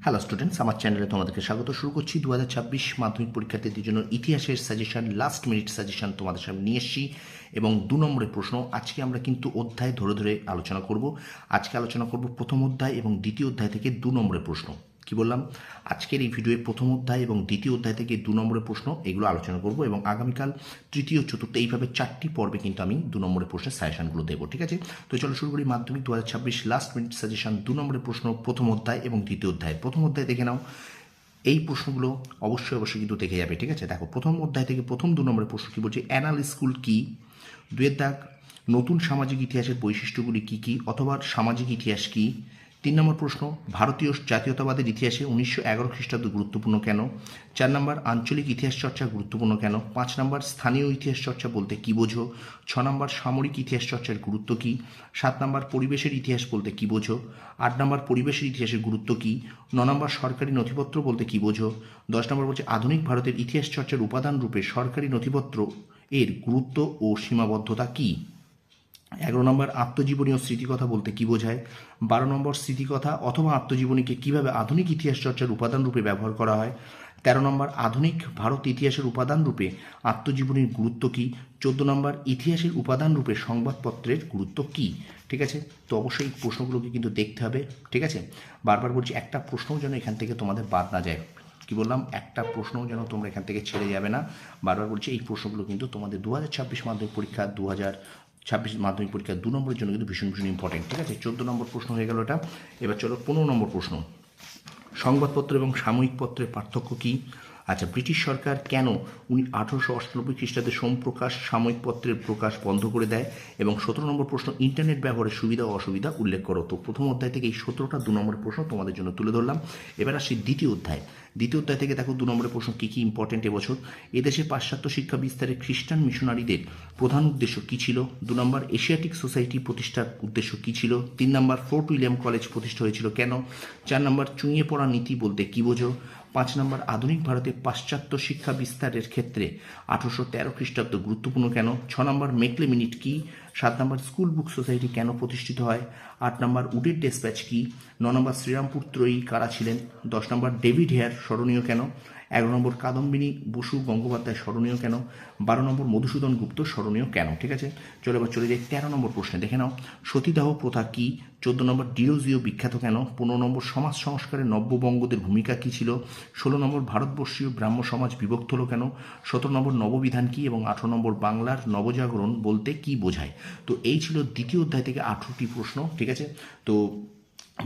Hello students, আমার চ্যানেলে তোমাদেরকে স্বাগত। শুরু করছি 2026 মাধ্যমিক পরীক্ষার্থীদের জন্য ইতিহাসের সাজেশন, লাস্ট মিনিট সাজেশন তোমাদের সামনে নিয়ে এসেছি। এবং 2 নম্বরের প্রশ্ন আজকে আমরা কিন্তু অধ্যায় ধরে ধরে আলোচনা করব। আজকে আলোচনা করব প্রথম অধ্যায় এবং দ্বিতীয় অধ্যায় থেকে 2 নম্বরের প্রশ্ন। কি বললাম? আজকের এই ভিডিওয়ে প্রথম অধ্যায় এবং দ্বিতীয় অধ্যায় থেকে 2 নম্বরের প্রশ্ন এগুলো আলোচনা করব এবং আগামীকাল তৃতীয় চতুর্থ এইভাবে 4টি পর্বে কিন্তু আমি 2 নম্বরের প্রশ্নের সাজেশনগুলো দেবো। ঠিক আছে? তো চলো শুরু করি মাধ্যমিক 2026 লাস্ট মিনিট সাজেশন 2 নম্বরের প্রশ্ন, প্রথম অধ্যায় এবং দ্বিতীয় অধ্যায়। প্রথম অধ্যায় দেখে নাও। এই প্রশ্নগুলো অবশ্যই কিন্তু দেখে যাবে। ঠিক আছে? দেখো, প্রথম অধ্যায় থেকে প্রথম 2 নম্বরের প্রশ্ন কি বলছে, অ্যানাল স্কুল কি? দুয়ের দাগ, নতুন সামাজিক ইতিহাসের বৈশিষ্ট্যগুলি কি কি অথবা সামাজিক ইতিহাস কি? 3 নম্বর প্রশ্ন, ভারতীয় জাতীয়তাবাদের ইতিহাসে 1911 খ্রিস্টাব্দ গুরুত্বপূর্ণ কেন? 4 নম্বর, আঞ্চলিক ইতিহাস চর্চা গুরুত্বপূর্ণ কেন? 5 নম্বর, স্থানীয় ইতিহাস চর্চা বলতে কি বোঝো? 6 নম্বর, সামরিক ইতিহাস চর্চার গুরুত্ব কি? 7 নম্বর, পরিবেশের ইতিহাস বলতে কি বোঝো? 8 নম্বর, পরিবেশের ইতিহাসের গুরুত্ব কি? 9 নম্বর, সরকারি নথিপত্র বলতে কি বোঝো? 10 নম্বর বলছে আধুনিক ভারতের ইতিহাস চর্চার উপাদান রূপে সরকারি নথিপত্র এর গুরুত্ব ও সীমাবদ্ধতা কি? 11 নম্বর, আত্মজীবনী ও স্মৃতিকথা বলতে কি বোঝায়? 12 নম্বর, স্মৃতিকথা অথবা আত্মজীবনীকে কিভাবে আধুনিক ইতিহাস চর্চার উপাদান রূপে ব্যবহার করা হয়? 13 নম্বর, আধুনিক ভারত ইতিহাসের উপাদান রূপে আত্মজীবনীর গুরুত্ব কি? 14 নম্বর, ইতিহাসের উপাদান রূপে সংবাদপত্রের গুরুত্ব কি? ঠিক আছে? তো অবশ্যই এই প্রশ্নগুলোকে কিন্তু দেখতে হবে। ঠিক আছে? বারবার বলছি, একটা প্রশ্নও যেন এখান থেকে তোমাদের বাদ না যায়। কি বললাম? একটা প্রশ্নও যেন তোমরা এখান থেকে ছেড়ে যাবে না। বারবার বলছি, এই প্রশ্নগুলো কিন্তু তোমাদের 2026 মাধ্যমিক পরীক্ষা, 2026 মাধ্যমিক পরীক্ষা 2 নম্বরের জন্য কিন্তু ভীষণ ভীষণ ইম্পর্টেন্ট। ঠিক আছে? 14 নম্বর প্রশ্ন হয়ে গেল এটা। এবার চলো 15 নম্বর প্রশ্ন, সংবাদপত্র এবং সাময়িক পত্রের পার্থক্য কী? আচ্ছা, ব্রিটিশ সরকার কেন 1898 খ্রিস্টাব্দে সোমপ্রকাশ সাময়িক পত্রের প্রকাশ বন্ধ করে দেয়? এবং 17 নম্বর প্রশ্ন, ইন্টারনেট ব্যবহারের সুবিধা ও অসুবিধা উল্লেখ করো। তো প্রথম অধ্যায় থেকে এই 17টা 2 নম্বরের প্রশ্ন তোমাদের জন্য তুলে ধরলাম। এবার আসছি দ্বিতীয় অধ্যায়। দ্বিতীয় অধ্যায় থেকে দেখো 2 নম্বরের প্রশ্ন কী কী ইম্পর্টেন্ট এবছর। এদেশে পাশ্চাত্য শিক্ষা বিস্তারে খ্রিস্টান মিশনারিদের প্রধান উদ্দেশ্য কী ছিল? 2 নম্বর, এশিয়াটিক সোসাইটি প্রতিষ্ঠার উদ্দেশ্য কী ছিল? 3 নম্বর, ফোর্ট উইলিয়াম কলেজ প্রতিষ্ঠা হয়েছিল কেন? 4 নম্বর, চুঁইয়ে পড়া নীতি বলতে কী বোঝো? 5 নম্বর, আধুনিক ভারতে পাশ্চাত্য শিক্ষা বিস্তারের ক্ষেত্রে 1813 খ্রিস্টাব্দ গুরুত্বপূর্ণ কেন? 6 নম্বর, মেকলে মিনিট কি? 7 নম্বর, স্কুল বুক সোসাইটি কেন প্রতিষ্ঠিত হয়? 8 নম্বর, উডের ডেসপ্যাচ কি? 9 নম্বর, শ্রীরামপুর ত্রয়ী কারা ছিলেন? 10 নম্বর, ডেভিড হেয়ার স্মরণীয় কেন? 11 নম্বর, কাদম্বিনী বসু গঙ্গোপাধ্যায় স্মরণীয় কেন? 12 নম্বর, মধুসূদন গুপ্ত স্মরণীয় কেন? ঠিক আছে? চলো এবার চলে যাই 13 নম্বর প্রশ্নে। দেখে নাও, সতীদাহ প্রথা কি? 14 নম্বর, ডিওজিও বিখ্যাত কেন? 15 নম্বর, সমাজ সংস্কারে নব্যবঙ্গদের ভূমিকা কী ছিল? 16 নম্বর, ভারতবর্ষীয় ব্রাহ্ম সমাজ বিভক্ত হলো কেন? 17 নম্বর, নববিধান কি? এবং 18 নম্বর, বাংলার নবজাগরণ বলতে কি বোঝায়? তো এই ছিল দ্বিতীয় অধ্যায় থেকে 18টি প্রশ্ন। ঠিক আছে? তো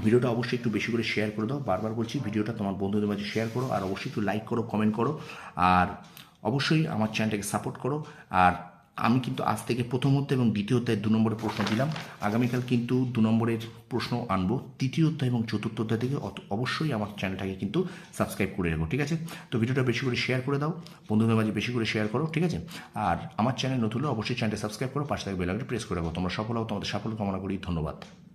ভিডিওটা অবশ্যই একটু বেশি করে শেয়ার করে দাও। বারবার বলছি, ভিডিওটা তোমার বন্ধুদের মাঝে শেয়ার করো, আর অবশ্যই একটু লাইক করো, কমেন্ট করো, আর অবশ্যই আমার চ্যানেলটাকে সাপোর্ট করো। আর আমি কিন্তু আজ থেকে প্রথম অধ্যায় এবং দ্বিতীয় অধ্যায় 2 নম্বরের প্রশ্ন দিলাম। আগামীকাল কিন্তু 2 নম্বরের প্রশ্ন আনবো তৃতীয় অধ্যায় এবং চতুর্থ অধ্যায় থেকে। অবশ্যই আমার চ্যানেলটাকে কিন্তু সাবস্ক্রাইব করে রাখো। ঠিক আছে? তো ভিডিওটা বেশি করে শেয়ার করে দাও, বন্ধুদের মাঝে বেশি করে শেয়ার করো। ঠিক আছে? আর আমার চ্যানেল নতুন হলে অবশ্যই চ্যানেলটা সাবস্ক্রাইব করো, পাশে থাকা বেল আইকনটা প্রেস করে রাখো। তোমরা সফল হও, তোমাদের সাফল্য কামনা করি। ধন্যবাদ।